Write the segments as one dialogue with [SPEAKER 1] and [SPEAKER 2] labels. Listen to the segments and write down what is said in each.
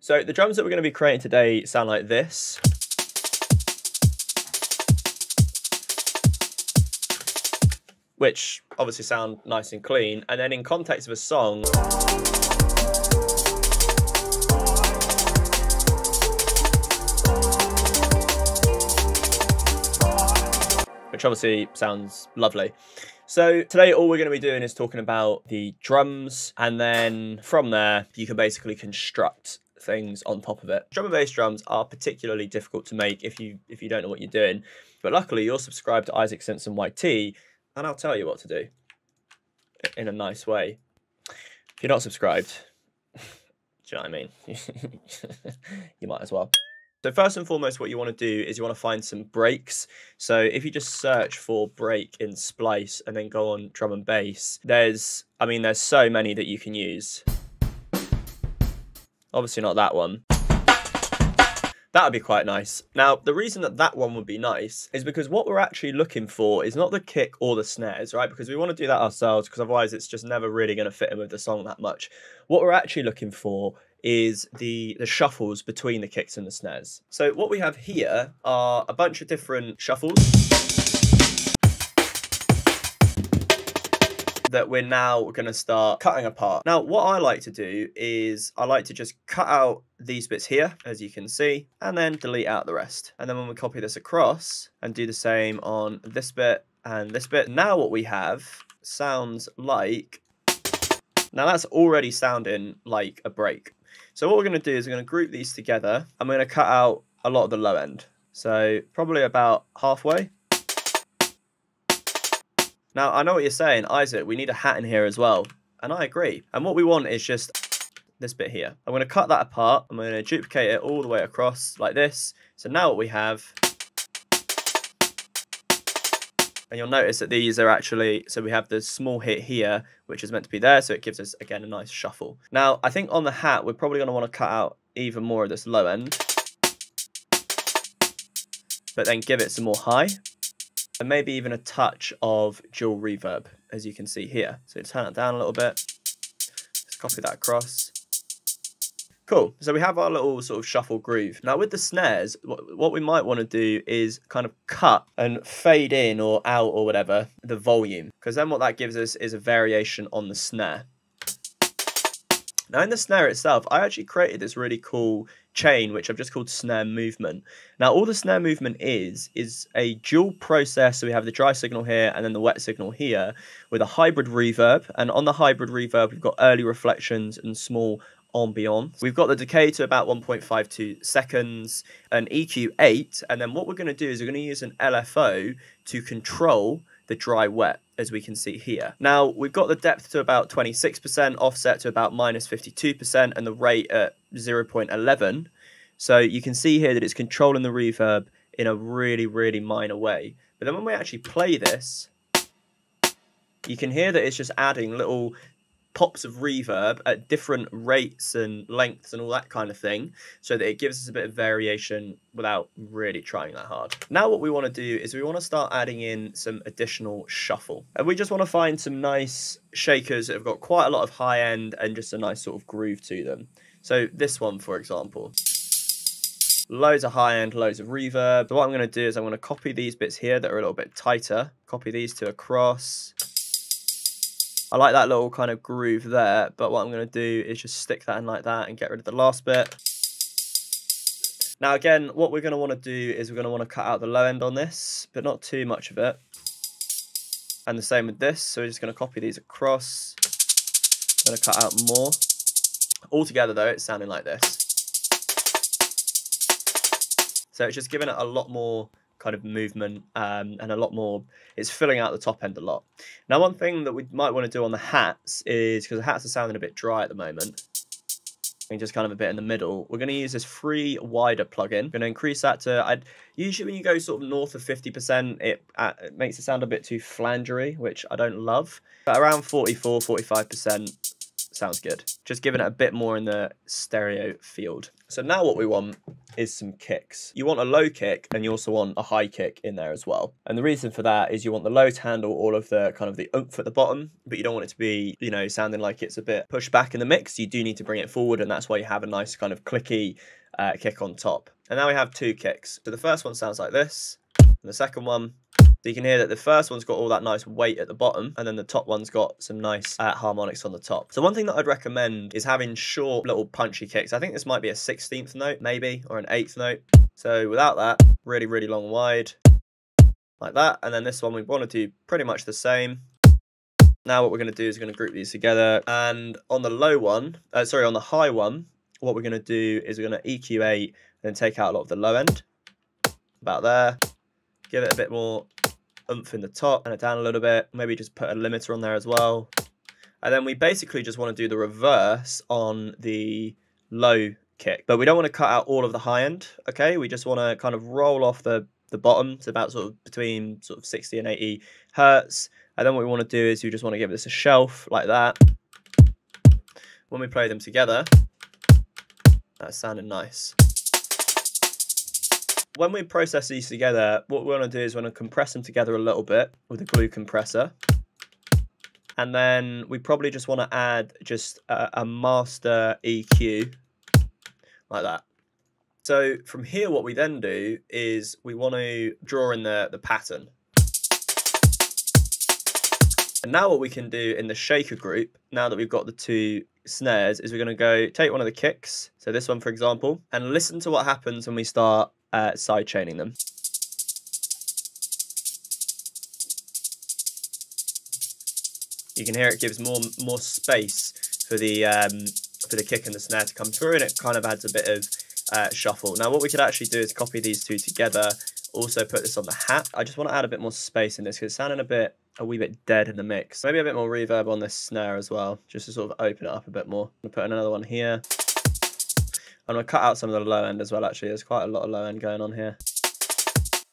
[SPEAKER 1] So the drums that we're going to be creating today sound like this. Which obviously sound nice and clean. And then in context of a song, which obviously sounds lovely. So today all we're going to be doing is talking about the drums, and then from there you can basically construct things on top of it. Drum and bass drums are particularly difficult to make if you don't know what you're doing, but luckily you're subscribed to Isaac Simpson YT, and I'll tell you what to do in a nice way. If you're not subscribed, do you know what I mean? You might as well. So first and foremost, what you want to do is you want to find some breaks. So if you just search for break in Splice and then go on drum and bass, there's so many that you can use. Obviously not that one. That would be quite nice. Now, the reason that that one would be nice is because what we're actually looking for is not the kick or the snares, right? Because we want to do that ourselves, because otherwise it's just never really going to fit in with the song that much. What we're actually looking for is the shuffles between the kicks and the snares. So what we have here are a bunch of different shuffles that we're now going to start cutting apart. Now, what I like to do is I like to just cut out these bits here, as you can see, and then delete out the rest. And then when we copy this across and do the same on this bit and this bit, now what we have sounds like, now that's already sounding like a break. So what we're going to do is we're going to group these together. I'm going to cut out a lot of the low end. So probably about halfway. Now, I know what you're saying, Isaac, we need a hat in here as well. And I agree. And what we want is just this bit here. I'm going to cut that apart. I'm going to duplicate it all the way across like this. So now what we have, and you'll notice that these are actually, so we have the small hit here, which is meant to be there. So it gives us, again, a nice shuffle. Now, I think on the hat, we're probably going to want to cut out even more of this low end, but then give it some more high. And maybe even a touch of dual reverb, as you can see here. So turn it down a little bit. Let's copy that across. Cool. So we have our little sort of shuffle groove. Now with the snares, what we might want to do is kind of cut and fade in or out or whatever the volume, because then what that gives us is a variation on the snare. Now in the snare itself, I actually created this really cool chain, which I've just called snare movement. Now all the snare movement is a dual process. So we have the dry signal here and then the wet signal here with a hybrid reverb. And on the hybrid reverb, we've got early reflections and small ambiance. We've got the decay to about 1.52 seconds, an EQ 8. And then what we're going to do is we're going to use an LFO to control the dry wet, as we can see here. Now we've got the depth to about 26%, offset to about minus 52%, and the rate at 0.11. So you can see here that it's controlling the reverb in a really, really minor way. But then when we actually play this, you can hear that it's just adding little pops of reverb at different rates and lengths and all that kind of thing, so that it gives us a bit of variation without really trying that hard. Now what we want to do is we want to start adding in some additional shuffle, and we just want to find some nice shakers that have got quite a lot of high end and just a nice sort of groove to them. So this one, for example, loads of high end, loads of reverb. So what I'm going to do is I'm going to copy these bits here that are a little bit tighter, copy these two across. I like that little kind of groove there, but what I'm going to do is just stick that in like that and get rid of the last bit. Now again, what we're going to want to do is we're going to want to cut out the low end on this, but not too much of it. And the same with this, so we're just going to copy these across. I'm going to cut out more. Altogether though, it's sounding like this. So it's just giving it a lot more kind of movement and a lot more, it's filling out the top end a lot. Now one thing that we might want to do on the hats is, because the hats are sounding a bit dry at the moment, and just kind of a bit in the middle, we're going to use this free wider plugin. Going to increase that to, usually when you go sort of north of 50%, it makes it sound a bit too flangery, which I don't love, but around 44, 45% sounds good. Just giving it a bit more in the stereo field. So now what we want is some kicks. You want a low kick and you also want a high kick in there as well. And the reason for that is you want the low to handle all of the kind of the oomph at the bottom, but you don't want it to be, you know, sounding like it's a bit pushed back in the mix. You do need to bring it forward, and that's why you have a nice kind of clicky kick on top. And now we have two kicks. So the first one sounds like this, and the second one. So you can hear that the first one's got all that nice weight at the bottom, and then the top one's got some nice harmonics on the top. So one thing that I'd recommend is having short little punchy kicks. I think this might be a 16th note maybe, or an 8th note. So without that, really, really long wide, like that. And then this one we want to do pretty much the same. Now what we're going to do is we're going to group these together. And on the low one, on the high one, what we're going to do is we're going to EQ8 and then take out a lot of the low end. About there. Give it a bit more oomph in the top, and it down a little bit. Maybe just put a limiter on there as well. And then we basically just want to do the reverse on the low kick, but we don't want to cut out all of the high end. Okay, we just want to kind of roll off the bottom to about sort of between sort of 60 and 80 hertz. And then what we want to do is we just want to give this a shelf like that. When we play them together, that's sounding nice. When we process these together, what we want to do is we want to compress them together a little bit with a glue compressor. And then we probably just want to add just a master EQ like that. So from here, what we then do is we want to draw in the pattern. And now what we can do in the shaker group, now that we've got the two snares, is we're going to go take one of the kicks, so this one for example, and listen to what happens when we start side chaining them. You can hear it gives more space for the kick and the snare to come through, and it kind of adds a bit of shuffle. Now what we could actually do is copy these two together, also put this on the hat. I just want to add a bit more space in this because it's sounding a wee bit dead in the mix. Maybe a bit more reverb on this snare as well, just to sort of open it up a bit more. I'm gonna put another one here. I'm going to cut out some of the low end as well, actually. There's quite a lot of low end going on here.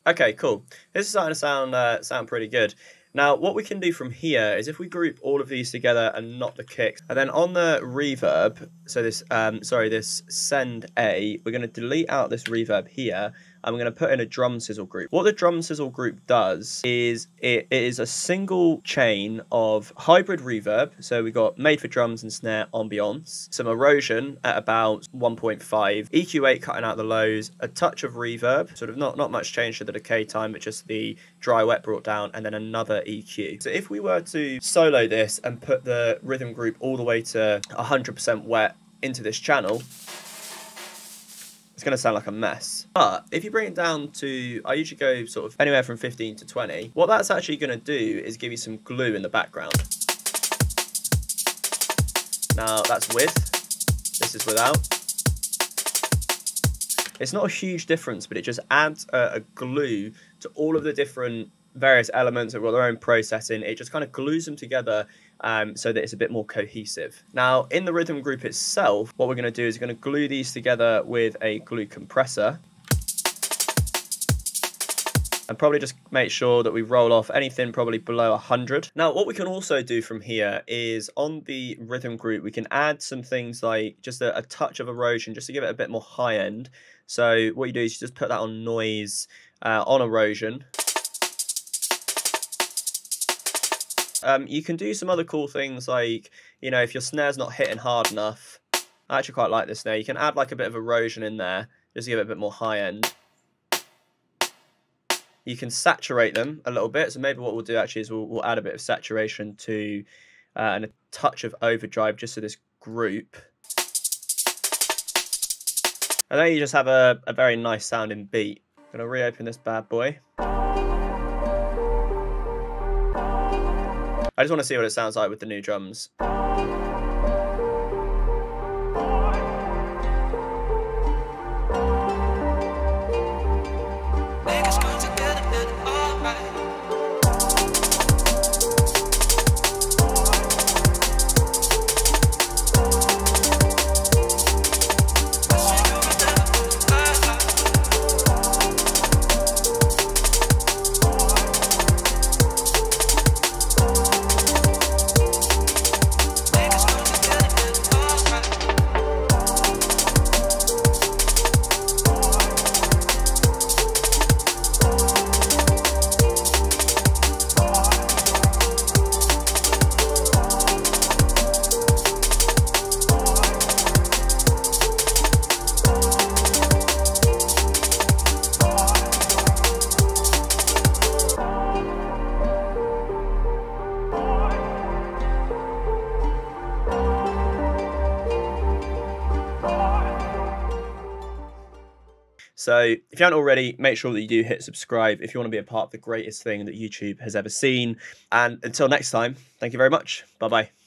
[SPEAKER 1] Okay, cool. This is starting to sound pretty good. Now, what we can do from here is if we group all of these together and not the kicks, and then on the reverb, so this, this send A, we're going to delete out this reverb here, and we're going to put in a drum sizzle group. What the drum sizzle group does is it is a single chain of hybrid reverb. So we got made for drums and snare ambiance, some erosion at about 1.5, EQ8 cutting out the lows, a touch of reverb, sort of not much change to the decay time, but just the dry wet brought down, and then another EQ. So if we were to solo this and put the rhythm group all the way to 100% wet into this channel, it's going to sound like a mess. But if you bring it down to, I usually go sort of anywhere from 15 to 20, what that's actually going to do is give you some glue in the background. Now that's with, this is without. It's not a huge difference, but it just adds a glue to all of the different various elements that have got their own processing. It just kind of glues them together so that it's a bit more cohesive. Now, in the rhythm group itself, what we're going to do is we're going to glue these together with a glue compressor. And probably just make sure that we roll off anything probably below 100. Now, what we can also do from here is on the rhythm group, we can add some things like just a touch of erosion, just to give it a bit more high end. So what you do is you just put that on noise, on erosion. You can do some other cool things like, you know, if your snare's not hitting hard enough, I actually quite like this snare, you can add like a bit of erosion in there, just to give it a bit more high end. You can saturate them a little bit, so maybe what we'll do actually is we'll add a bit of saturation to, and a touch of overdrive just to this group. And then you just have a very nice sounding beat. I'm going to reopen this bad boy. I just want to see what it sounds like with the new drums. So if you haven't already, make sure that you do hit subscribe if you want to be a part of the greatest thing that YouTube has ever seen. And until next time, thank you very much. Bye-bye.